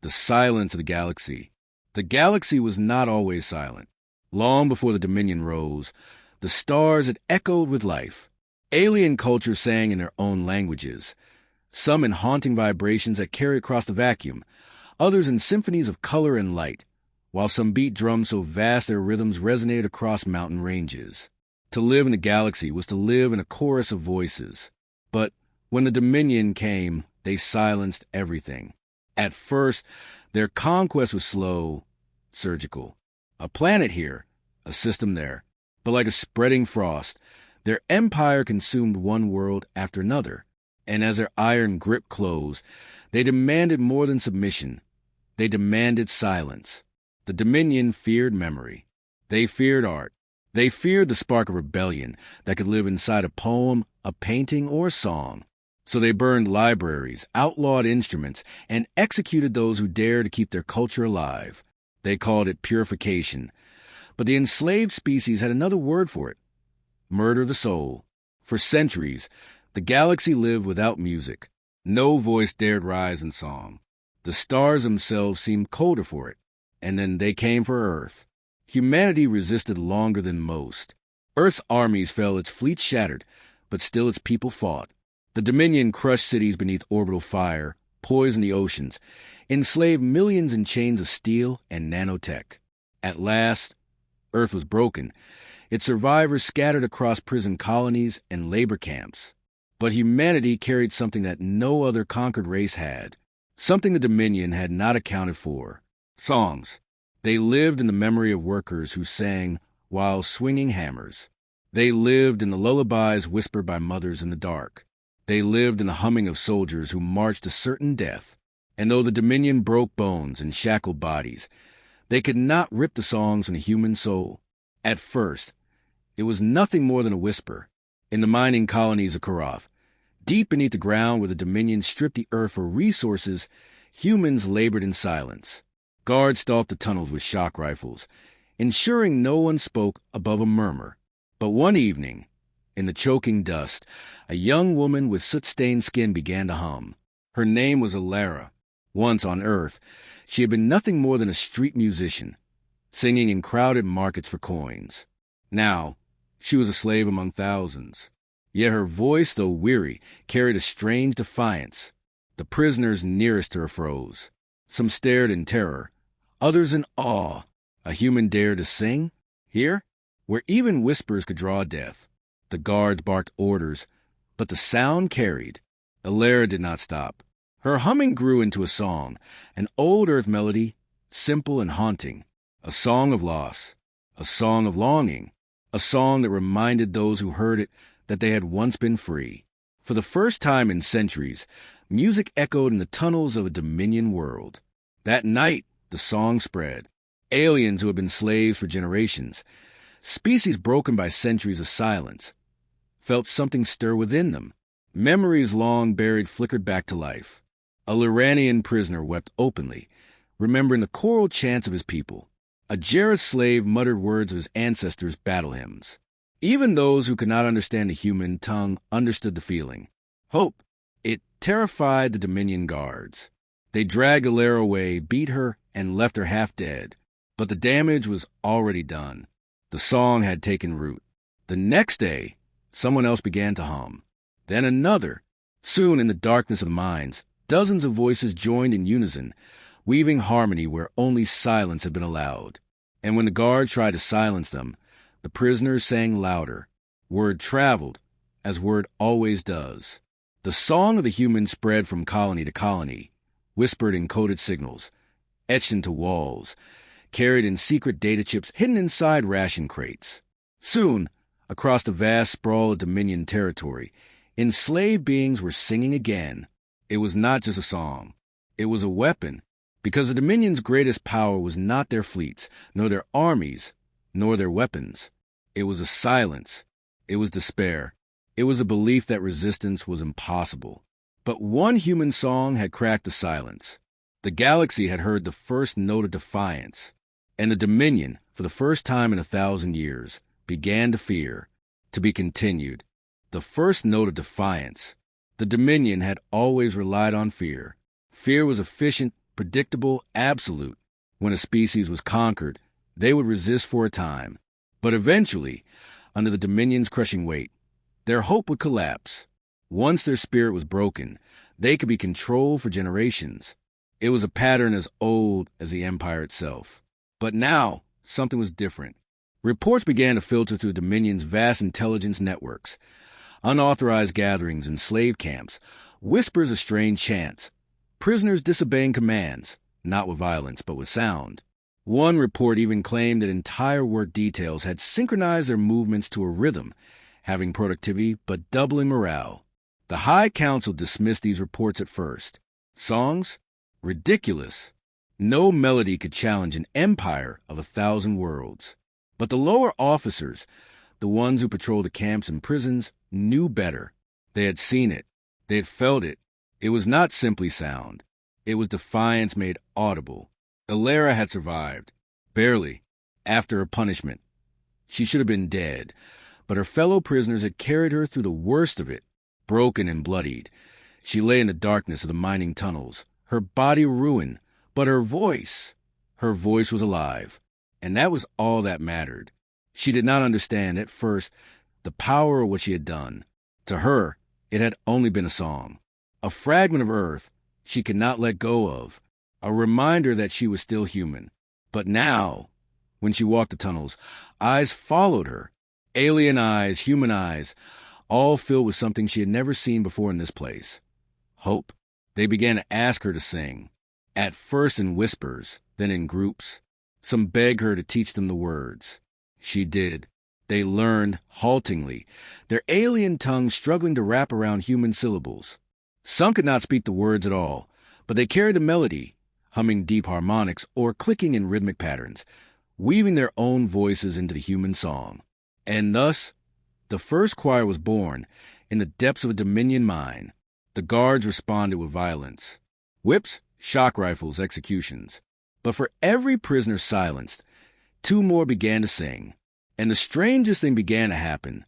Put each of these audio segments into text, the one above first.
The silence of the galaxy. The galaxy was not always silent. Long before the Dominion rose, the stars had echoed with life. Alien cultures sang in their own languages, some in haunting vibrations that carried across the vacuum, others in symphonies of color and light, while some beat drums so vast their rhythms resonated across mountain ranges. To live in the galaxy was to live in a chorus of voices. But when the Dominion came, they silenced everything. At first, their conquest was slow, surgical. A planet here, a system there. But like a spreading frost, their empire consumed one world after another. And as their iron grip closed, they demanded more than submission. They demanded silence. The Dominion feared memory. They feared art. They feared the spark of rebellion that could live inside a poem, a painting, or a song. So they burned libraries, outlawed instruments, and executed those who dared to keep their culture alive. They called it purification. But the enslaved species had another word for it: murder the soul. For centuries, the galaxy lived without music. No voice dared rise in song. The stars themselves seemed colder for it. And then they came for Earth. Humanity resisted longer than most. Earth's armies fell, its fleet shattered, but still its people fought. The Dominion crushed cities beneath orbital fire, poisoned the oceans, enslaved millions in chains of steel and nanotech. At last, Earth was broken, its survivors scattered across prison colonies and labor camps. But humanity carried something that no other conquered race had, something the Dominion had not accounted for: songs. They lived in the memory of workers who sang while swinging hammers. They lived in the lullabies whispered by mothers in the dark. They lived in the humming of soldiers who marched to certain death. And though the Dominion broke bones and shackled bodies, they could not rip the songs from the human soul. At first, it was nothing more than a whisper. In the mining colonies of Karath, deep beneath the ground where the Dominion stripped the earth for resources, humans labored in silence. Guards stalked the tunnels with shock rifles, ensuring no one spoke above a murmur. But one evening, in the choking dust, a young woman with soot-stained skin began to hum. Her name was Alara. Once on Earth, she had been nothing more than a street musician, singing in crowded markets for coins. Now, she was a slave among thousands. Yet her voice, though weary, carried a strange defiance. The prisoners nearest to her froze. Some stared in terror, others in awe. A human dared to sing? Here, where even whispers could draw death. The guards barked orders, but the sound carried. Alara did not stop. Her humming grew into a song, an old earth melody, simple and haunting. A song of loss, a song of longing, a song that reminded those who heard it that they had once been free. For the first time in centuries, music echoed in the tunnels of a Dominion world. That night, the song spread. Aliens who had been slaves for generations, species broken by centuries of silence, felt something stir within them. Memories long buried flickered back to life. A Lyranian prisoner wept openly, remembering the choral chants of his people. A Jareth slave muttered words of his ancestors' battle hymns. Even those who could not understand the human tongue understood the feeling. Hope. It terrified the Dominion guards. They dragged Alara away, beat her, and left her half dead. But the damage was already done. The song had taken root. The next day, someone else began to hum. Then another. Soon, in the darkness of the mines, dozens of voices joined in unison, weaving harmony where only silence had been allowed. And when the guards tried to silence them, the prisoners sang louder. Word traveled, as word always does. The song of the humans spread from colony to colony, whispered in coded signals, etched into walls, carried in secret data chips hidden inside ration crates. Soon, across the vast sprawl of Dominion territory, enslaved beings were singing again. It was not just a song. It was a weapon, because the Dominion's greatest power was not their fleets, nor their armies, nor their weapons. It was a silence. It was despair. It was a belief that resistance was impossible. But one human song had cracked the silence. The galaxy had heard the first note of defiance, and the Dominion, for the first time in 1,000 years, began to fear. To be continued. The first note of defiance. The Dominion had always relied on fear. Fear was efficient predictable, absolute. When a species was conquered, they would resist for a time. But eventually, under the Dominion's crushing weight, their hope would collapse. Once their spirit was broken, they could be controlled for generations. It was a pattern as old as the Empire itself. But now, something was different. Reports began to filter through Dominion's vast intelligence networks. Unauthorized gatherings in slave camps, whispers of strange chants, prisoners disobeying commands, not with violence, but with sound. One report even claimed that entire work details had synchronized their movements to a rhythm, having productivity but doubling morale. The High Council dismissed these reports at first. Songs? Ridiculous. No melody could challenge an empire of 1,000 worlds. But the lower officers, the ones who patrolled the camps and prisons, knew better. They had seen it. They had felt it. It was not simply sound. It was defiance made audible. Alara had survived. Barely. After her punishment. She should have been dead. But her fellow prisoners had carried her through the worst of it. Broken and bloodied. She lay in the darkness of the mining tunnels. Her body ruined. But her voice was alive. And that was all that mattered. She did not understand, at first, the power of what she had done. To her, it had only been a song. A fragment of earth she could not let go of. A reminder that she was still human. But now, when she walked the tunnels, eyes followed her. Alien eyes, human eyes, all filled with something she had never seen before in this place. Hope. They began to ask her to sing. At first in whispers, then in groups. Some begged her to teach them the words. She did. They learned, haltingly, their alien tongues struggling to wrap around human syllables. Some could not speak the words at all, but they carried a melody, humming deep harmonics or clicking in rhythmic patterns, weaving their own voices into the human song. And thus, the first choir was born in the depths of a Dominion mine. The guards responded with violence. Whips, shock rifles, executions. But for every prisoner silenced, 2 more began to sing. And the strangest thing began to happen.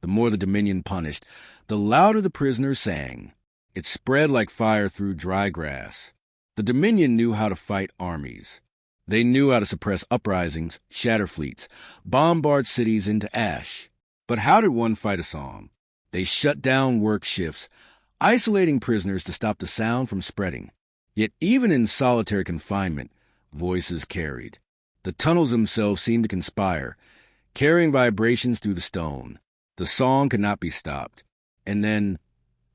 The more the Dominion punished, the louder the prisoners sang. It spread like fire through dry grass. The Dominion knew how to fight armies. They knew how to suppress uprisings, shatter fleets, bombard cities into ash. But how did one fight a song? They shut down work shifts, isolating prisoners to stop the sound from spreading. Yet even in solitary confinement, voices carried. The tunnels themselves seemed to conspire, carrying vibrations through the stone. The song could not be stopped. And then,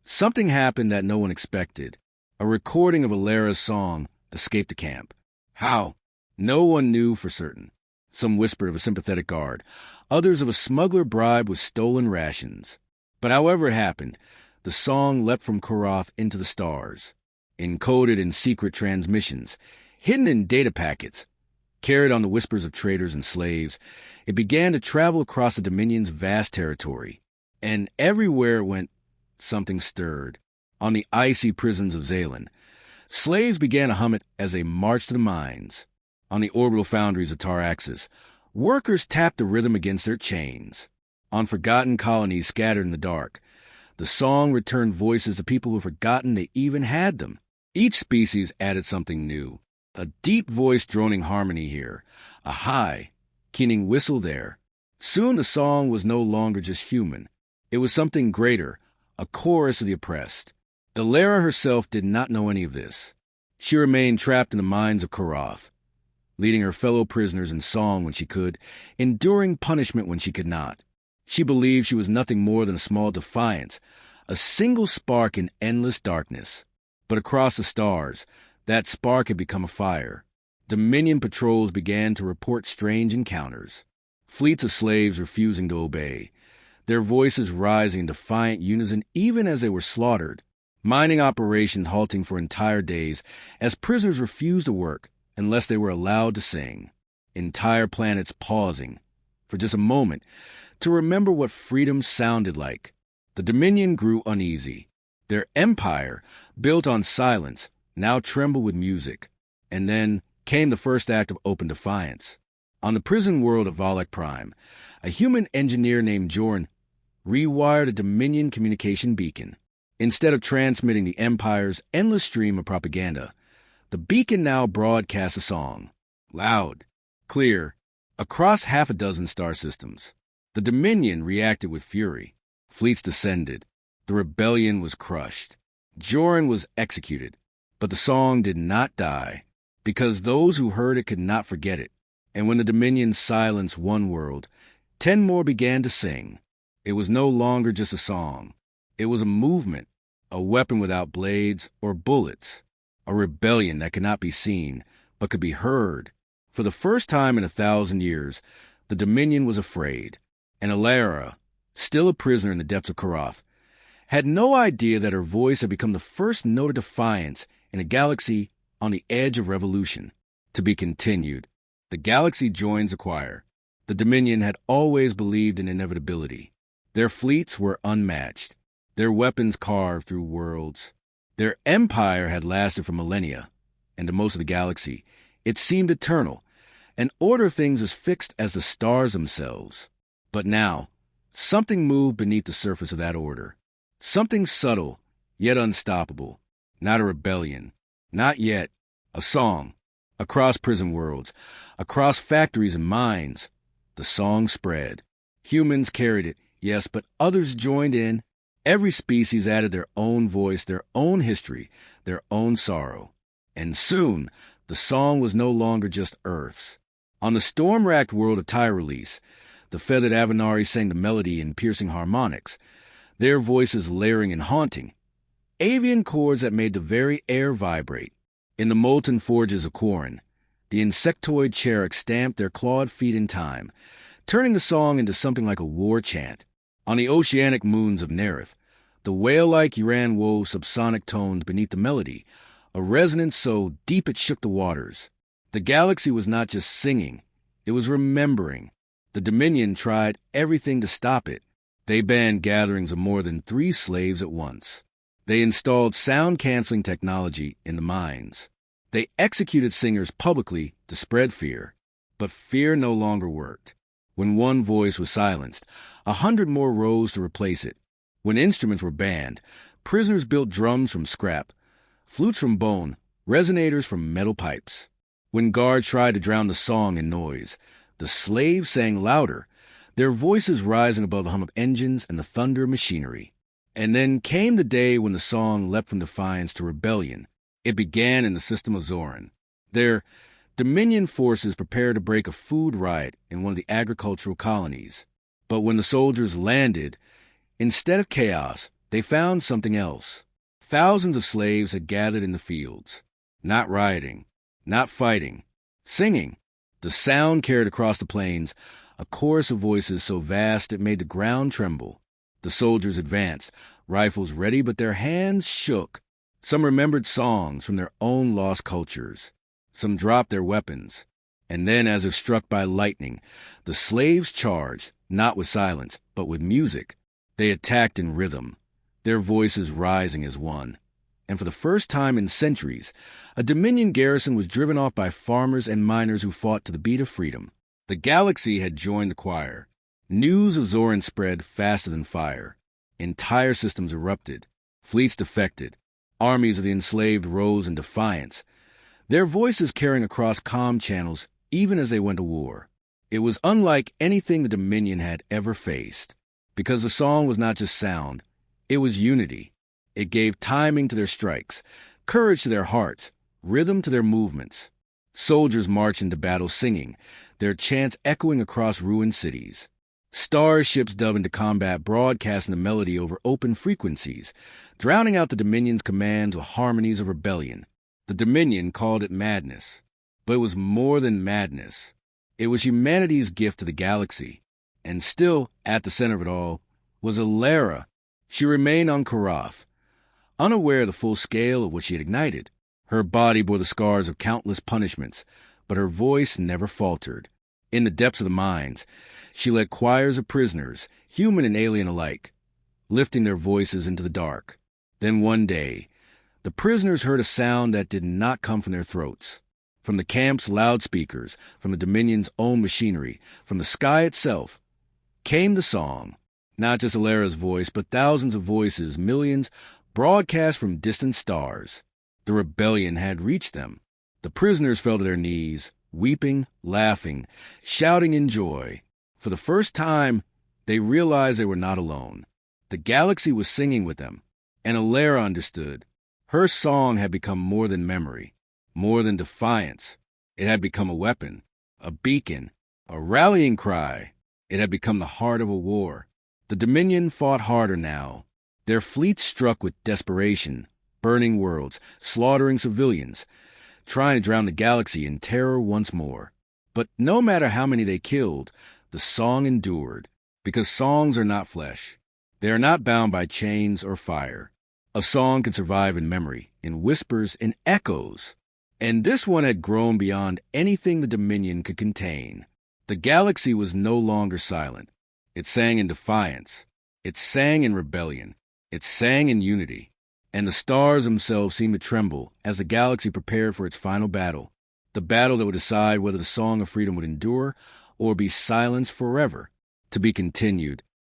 something happened that no one expected. A recording of Alara's song escaped the camp. How? No one knew for certain. Some whispered of a sympathetic guard, others of a smuggler bribed with stolen rations. But however it happened, the song leapt from Koroth into the stars, encoded in secret transmissions, hidden in data packets, carried on the whispers of traders and slaves. It began to travel across the Dominion's vast territory. And everywhere it went, something stirred. On the icy prisons of Zalen, slaves began to hum it as they marched to the mines. On the orbital foundries of Taraxis, workers tapped the rhythm against their chains. On forgotten colonies scattered in the dark, the song returned voices to people who had forgotten they even had them. Each species added something new. A deep voice droning harmony here, a high, keening whistle there. Soon the song was no longer just human. It was something greater, a chorus of the oppressed. Alara herself did not know any of this. She remained trapped in the mines of Koroth, leading her fellow prisoners in song when she could, enduring punishment when she could not. She believed she was nothing more than a small defiance, a single spark in endless darkness. But across the stars, that spark had become a fire. Dominion patrols began to report strange encounters. Fleets of slaves refusing to obey, their voices rising in defiant unison even as they were slaughtered. Mining operations halting for entire days as prisoners refused to work unless they were allowed to sing. Entire planets pausing, for just a moment, to remember what freedom sounded like. The Dominion grew uneasy. Their empire, built on silence, now trembled with music. And then came the first act of open defiance. On the prison world of Valak Prime, a human engineer named Jorn rewired a Dominion communication beacon. Instead of transmitting the Empire's endless stream of propaganda, The beacon now broadcast a song, loud, clear, across half a dozen star systems. The Dominion reacted with fury. Fleets descended. The rebellion was crushed. Joran was executed. But the song did not die, because those who heard it could not forget it. And when the Dominion silenced one world, 10 more began to sing. It was no longer just a song. It was a movement, a weapon without blades or bullets, a rebellion that could not be seen, but could be heard. For the first time in 1,000 years, the Dominion was afraid, and Alara, still a prisoner in the depths of Karath, had no idea that her voice had become the first note of defiance in a galaxy on the edge of revolution. To be continued. The galaxy joins the choir. The Dominion had always believed in inevitability. Their fleets were unmatched, their weapons carved through worlds. Their empire had lasted for millennia, and to most of the galaxy, it seemed eternal, an order of things as fixed as the stars themselves. But now, something moved beneath the surface of that order. Something subtle, yet unstoppable. Not a rebellion. Not yet. A song. Across prison worlds. Across factories and mines. The song spread. Humans carried it, yes, but others joined in. Every species added their own voice, their own history, their own sorrow. And soon, the song was no longer just Earth's. On the storm-racked world of Tyrolese, the feathered Avenari sang the melody in piercing harmonics, their voices layering and haunting, avian chords that made the very air vibrate. In the molten forges of Quarren, the insectoid Cherok stamped their clawed feet in time, turning the song into something like a war chant. On the oceanic moons of Nerith, the whale-like Uran wove subsonic tones beneath the melody, a resonance so deep it shook the waters. The galaxy was not just singing, it was remembering. The Dominion tried everything to stop it. They banned gatherings of more than 3 slaves at once. They installed sound-canceling technology in the mines. They executed singers publicly to spread fear. But fear no longer worked. When one voice was silenced, 100 more rose to replace it. When instruments were banned, prisoners built drums from scrap, flutes from bone, resonators from metal pipes. When guards tried to drown the song in noise, the slaves sang louder, their voices rising above the hum of engines and the thunder of machinery. And then came the day when the song leapt from defiance to rebellion. It began in the system of Zoran. Their Dominion forces prepared to break a food riot in one of the agricultural colonies. But when the soldiers landed, instead of chaos, they found something else. Thousands of slaves had gathered in the fields, not rioting, not fighting, singing. The sound carried across the plains, a chorus of voices so vast it made the ground tremble. The soldiers advanced, rifles ready, but their hands shook. Some remembered songs from their own lost cultures. Some dropped their weapons. And then, as if struck by lightning, the slaves charged, not with silence, but with music. They attacked in rhythm, their voices rising as one. And for the first time in centuries, a Dominion garrison was driven off by farmers and miners who fought to the beat of freedom. The galaxy had joined the choir. News of Zoran spread faster than fire. Entire systems erupted. Fleets defected. Armies of the enslaved rose in defiance, their voices carrying across comm channels even as they went to war. It was unlike anything the Dominion had ever faced, because the song was not just sound, it was unity. It gave timing to their strikes, courage to their hearts, rhythm to their movements. Soldiers marched into battle singing, their chants echoing across ruined cities. Starships dove into combat, broadcasting the melody over open frequencies, drowning out the Dominion's commands with harmonies of rebellion. The Dominion called it madness, but it was more than madness. It was humanity's gift to the galaxy. And still, at the center of it all, was Alara. She remained on Karath, unaware of the full scale of what she had ignited. Her body bore the scars of countless punishments, but her voice never faltered. In the depths of the mines, she led choirs of prisoners, human and alien alike, lifting their voices into the dark. Then one day, the prisoners heard a sound that did not come from their throats. From the camp's loudspeakers, from the Dominion's own machinery, from the sky itself, came the song. Not just Alara's voice, but thousands of voices, millions, broadcast from distant stars. The rebellion had reached them. The prisoners fell to their knees, weeping, laughing, shouting in joy. For the first time, they realized they were not alone. The galaxy was singing with them, and Alara understood. Her song had become more than memory, more than defiance. It had become a weapon, a beacon, a rallying cry. It had become the heart of a war. The Dominion fought harder now. Their fleets struck with desperation, burning worlds, slaughtering civilians, trying to drown the galaxy in terror once more. But no matter how many they killed, the song endured, because songs are not flesh. They are not bound by chains or fire. A song can survive in memory, in whispers, in echoes. And this one had grown beyond anything the Dominion could contain. The galaxy was no longer silent. It sang in defiance. It sang in rebellion. It sang in unity. And the stars themselves seemed to tremble as the galaxy prepared for its final battle, the battle that would decide whether the song of freedom would endure or be silenced forever, to be continued